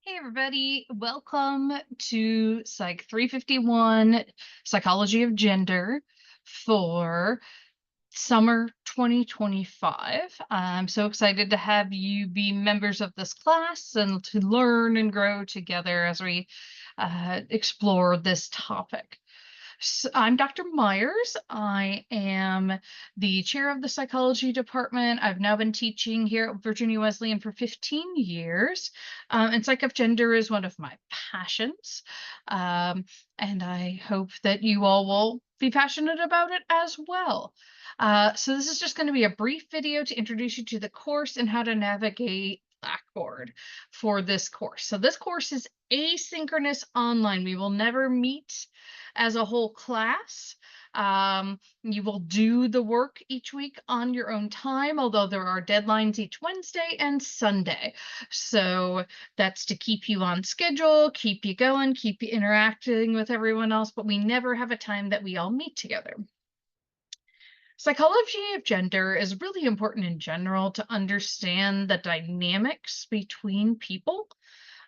Hey everybody, welcome to Psych 351 Psychology of Gender for summer 2025. I'm so excited to have you be members of this class and to learn and grow together as we explore this topic. I'm Dr. Myers. I am the chair of the psychology department. I've now been teaching here at Virginia Wesleyan for 15 years. And psych of gender is one of my passions. Um, and I hope that you all will be passionate about it as well. So this is just going to be a brief video to introduce you to the course and how to navigate Blackboard for this course. So this course is asynchronous online. We will never meet as a whole class. You will do the work each week on your own time, although there are deadlines each Wednesday and Sunday. So that's to keep you on schedule, keep you going, keep you interacting with everyone else, but we never have a time that we all meet together. Psychology of gender is really important in general to understand the dynamics between people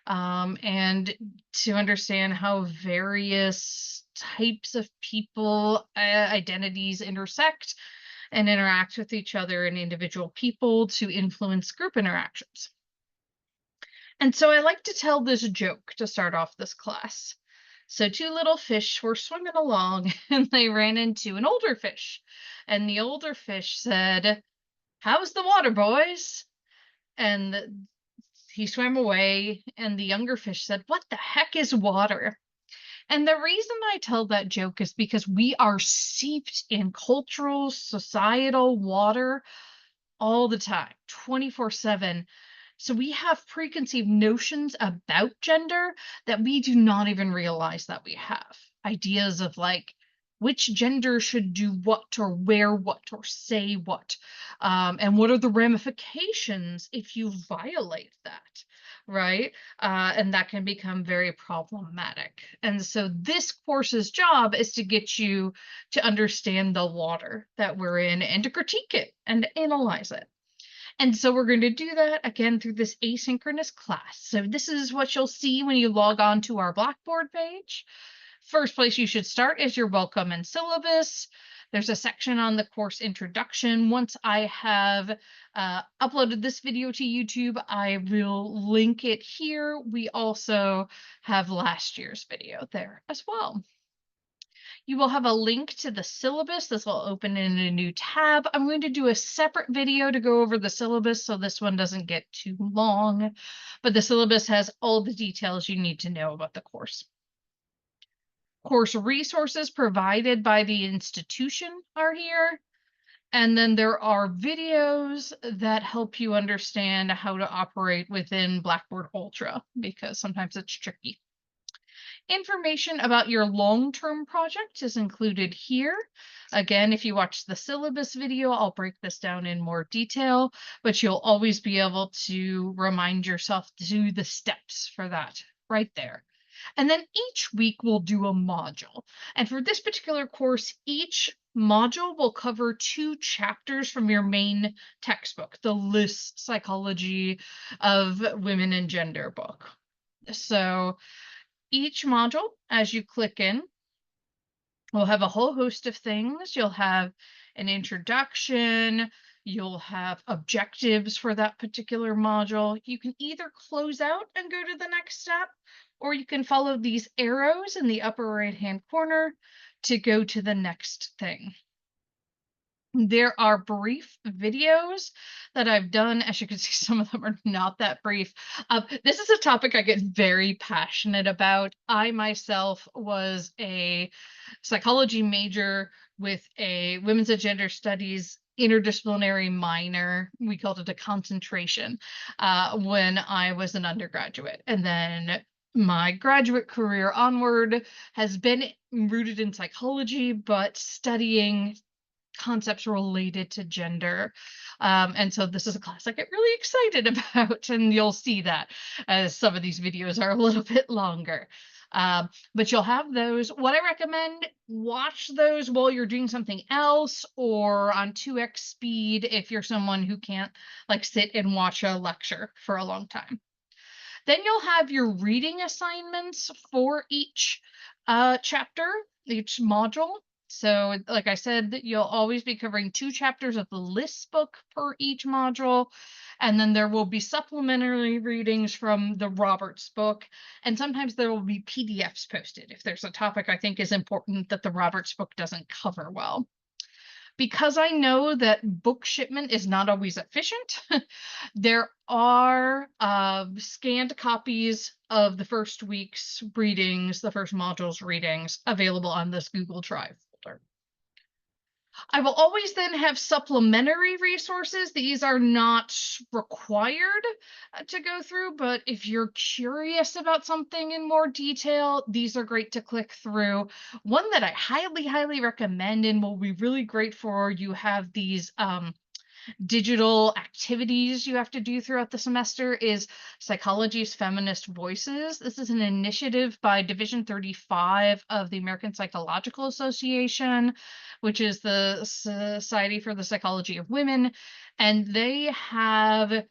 and to understand how various types of people identities intersect and interact with each other and individual people to influence group interactions. And so I like to tell this joke to start off this class. So two little fish were swimming along and they ran into an older fish. And the older fish said, "How's the water, boys?" And he swam away, and the younger fish said, "What the heck is water?" And the reason I tell that joke is because we are steeped in cultural, societal water all the time, 24/7. So we have preconceived notions about gender that we do not even realize that we have. Ideas of like which gender should do what or wear what or say what, and what are the ramifications if you violate that, right? And that can become very problematic. And so this course's job is to get you to understand the water that we're in and to critique it and analyze it. And so we're going to do that again through this asynchronous class. So this is what you'll see when you log on to our Blackboard page. First place you should start is your welcome and syllabus. There's a section on the course introduction. Once I have uploaded this video to YouTube, I will link it here. We also have last year's video there as well. You will have a link to the syllabus. This will open in a new tab. I'm going to do a separate video to go over the syllabus, so this one doesn't get too long, but the syllabus has all the details you need to know about the course. Course resources provided by the institution are here. And then there are videos that help you understand how to operate within Blackboard Ultra, because sometimes it's tricky. Information about your long-term project is included here. Again, if you watch the syllabus video, I'll break this down in more detail, but you'll always be able to remind yourself to do the steps for that right there. And then each week we'll do a module. And for this particular course, each module will cover 2 chapters from your main textbook, the Liss Psychology of Women and Gender book. So each module, as you click in, will have a whole host of things. You'll have an introduction, you'll have objectives for that particular module. You can either close out and go to the next step, or you can follow these arrows in the upper right-hand corner to go to the next thing. There are brief videos that I've done. As you can see, some of them are not that brief. This is a topic I get very passionate about. I myself was a psychology major with a women's and gender studies interdisciplinary minor. We called it a concentration when I was an undergraduate. And then my graduate career onward has been rooted in psychology, but studying concepts related to gender. And so this is a class I get really excited about, and you'll see that as some of these videos are a little bit longer. But you'll have those. What I recommend, watch those while you're doing something else or on 2x speed if you're someone who can't like sit and watch a lecture for a long time. Then you'll have your reading assignments for each chapter, each module. So, like I said, that you'll always be covering 2 chapters of the list book per each module. And then there will be supplementary readings from the Roberts book. And sometimes there will be PDFs posted if there's a topic I think is important that the Roberts book doesn't cover well. Because I know that book shipment is not always efficient, there are scanned copies of the first week's readings, the first module's readings, available on this Google Drive folder. I will always then have supplementary resources. These are not required to go through, but if you're curious about something in more detail, these are great to click through. One that I highly, highly recommend and will be really great for you have these digital activities you have to do throughout the semester is Psychology's Feminist Voices. This is an initiative by Division 35 of the American Psychological Association, which is the Society for the Psychology of Women. And they have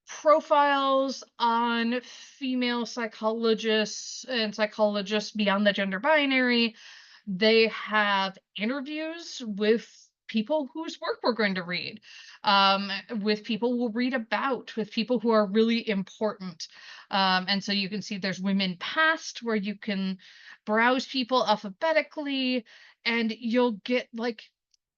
profiles on female psychologists and psychologists beyond the gender binary. They have interviews with people whose work we're going to read, with people we'll read about, with people who are really important. And so you can see there's Women Past, where you can browse people alphabetically, and you'll get like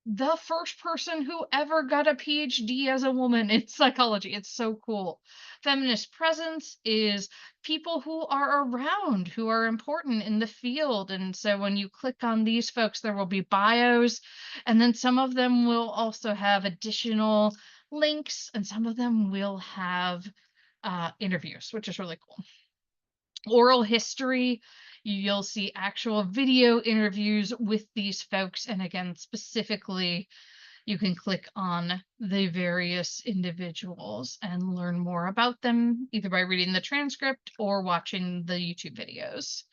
the first person who ever got a PhD as a woman in psychology. It's so cool. Feminist Presence is people who are around, who are important in the field. And so when you click on these folks, there will be bios, and then some of them will also have additional links, and some of them will have interviews, which is really cool. Oral history, you'll see actual video interviews with these folks. And again, specifically, you can click on the various individuals and learn more about them, either by reading the transcript or watching the YouTube videos.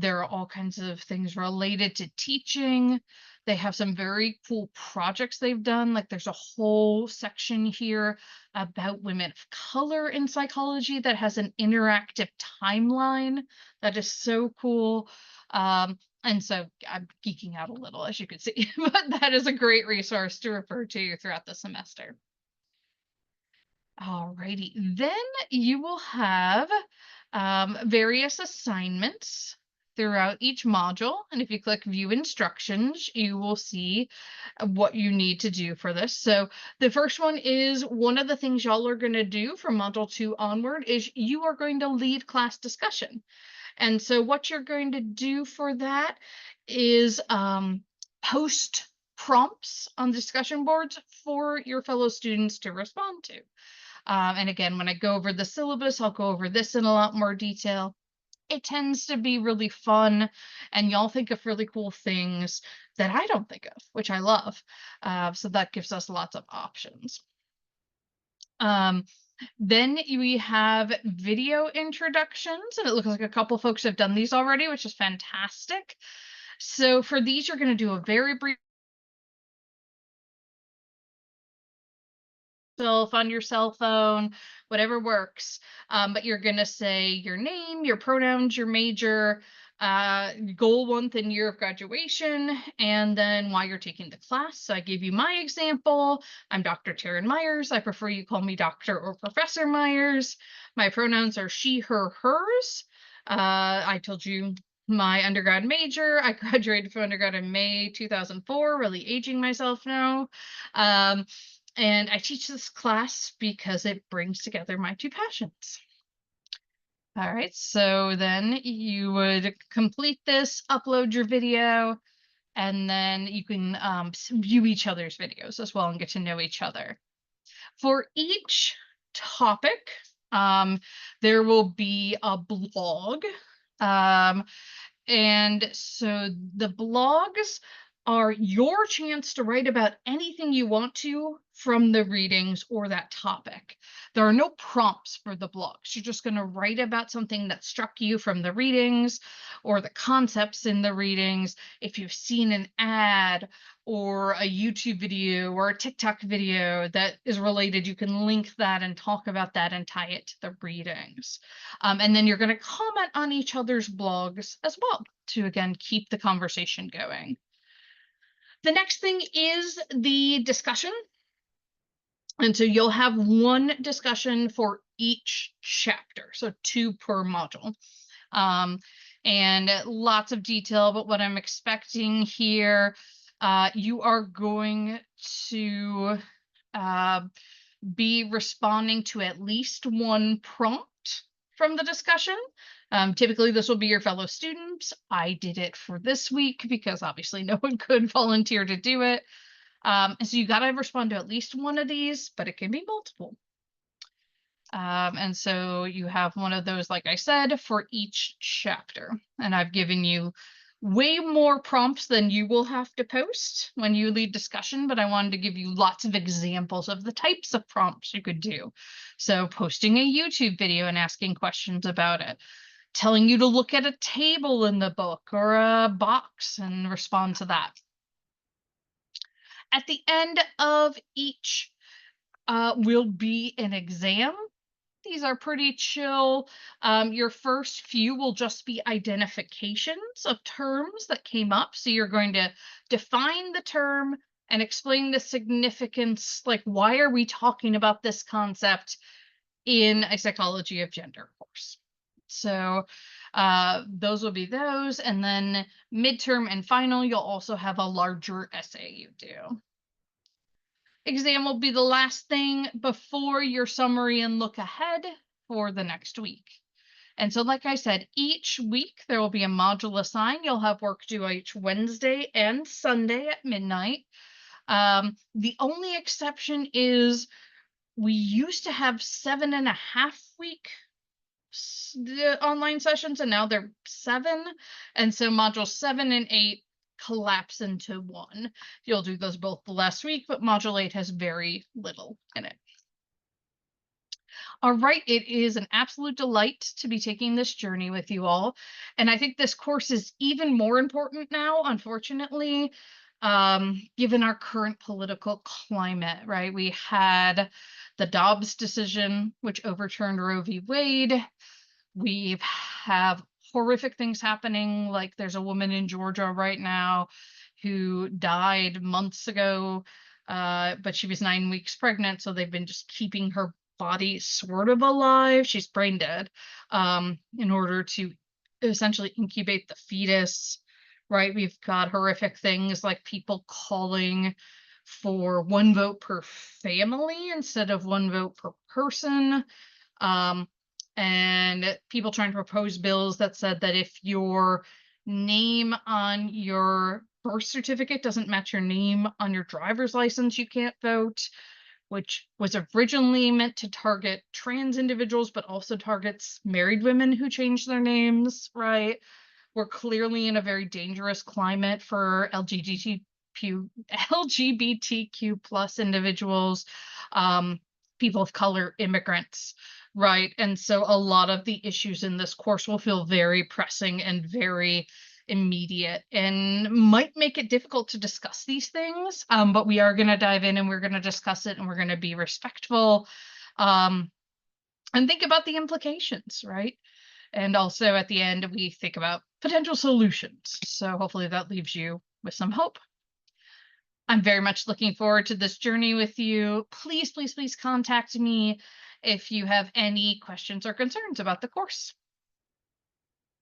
There are all kinds of things related to teaching. They have some very cool projects they've done. Like there's a whole section here about women of color in psychology that has an interactive timeline that is so cool. And so I'm geeking out a little, as you can see, but that is a great resource to refer to throughout the semester. Alrighty, then you will have various assignments throughout each module. And if you click View Instructions, you will see what you need to do for this. So the first one is one of the things y'all are going to do from Module 2 onward is you are going to lead class discussion. And so what you're going to do for that is post prompts on discussion boards for your fellow students to respond to. And again, when I go over the syllabus, I'll go over this in a lot more detail. It tends to be really fun, and y'all think of really cool things that I don't think of, which I love. So that gives us lots of options. Then we have video introductions, and it looks like a couple folks have done these already, which is fantastic. So for these, you're going to do a very brief on your cell phone, whatever works. But you're going to say your name, your pronouns, your major, goal month and year of graduation, and then why you're taking the class. So I gave you my example. I'm Dr. Taryn Myers. I prefer you call me Dr. or Professor Myers. My pronouns are she, her, hers. I told you my undergrad major. I graduated from undergrad in May 2004, really aging myself now. And I teach this class because it brings together my two passions. All right, so then you would complete this, upload your video, and then you can view each other's videos as well and get to know each other. For each topic, there will be a blog. And so the blogs are your chance to write about anything you want to from the readings or that topic. There are no prompts for the blogs. You're just going to write about something that struck you from the readings or the concepts in the readings. If you've seen an ad or a YouTube video or a TikTok video that is related, you can link that and talk about that and tie it to the readings. And then you're going to comment on each other's blogs as well to, again, keep the conversation going. The next thing is the discussion. And so you'll have one discussion for each chapter, so 2 per module. And lots of detail, but what I'm expecting here, you are going to be responding to at least one prompt from the discussion. Typically, this will be your fellow students. I did it for this week because obviously no one could volunteer to do it. And so you got to respond to at least one of these, but it can be multiple. And so you have one of those, like I said, for each chapter. And I've given you way more prompts than you will have to post when you lead discussion, but I wanted to give you lots of examples of the types of prompts you could do. So posting a YouTube video and asking questions about it, telling you to look at a table in the book or a box and respond to that. At the end of each will be an exam. These are pretty chill. Your first few will just be identifications of terms that came up. So you're going to define the term and explain the significance, like why are we talking about this concept in a psychology of gender course. So those will be those. And then midterm and final, you'll also have a larger essay you do. Exam will be the last thing before your summary and look ahead for the next week. And so, like I said, each week there will be a module assigned. You'll have work due each Wednesday and Sunday at midnight. The only exception is we used to have 7.5-week online sessions, and now they're 7. And so modules 7 and 8 collapse into one. You'll do those both the last week, but module 8 has very little in it. All right, it is an absolute delight to be taking this journey with you all. And I think this course is even more important now, unfortunately, given our current political climate, right? We had the Dobbs decision, which overturned Roe v. Wade. We have horrific things happening, like there's a woman in Georgia right now who died months ago, but she was 9 weeks pregnant, so they've been just keeping her body sort of alive. She's brain dead, in order to essentially incubate the fetus, right? We've got horrific things like people calling for 1 vote per family instead of 1 vote per person. And people trying to propose bills that said that if your name on your birth certificate doesn't match your name on your driver's license, you can't vote, which was originally meant to target trans individuals, but also targets married women who change their names, right? We're clearly in a very dangerous climate for LGBTQ plus individuals, people of color, immigrants, right? And so a lot of the issues in this course will feel very pressing and very immediate and might make it difficult to discuss these things, but we are going to dive in and we're going to discuss it and we're going to be respectful, and think about the implications, right? And also at the end, we think about potential solutions. So hopefully that leaves you with some hope. I'm very much looking forward to this journey with you. Please, please, please contact me if you have any questions or concerns about the course.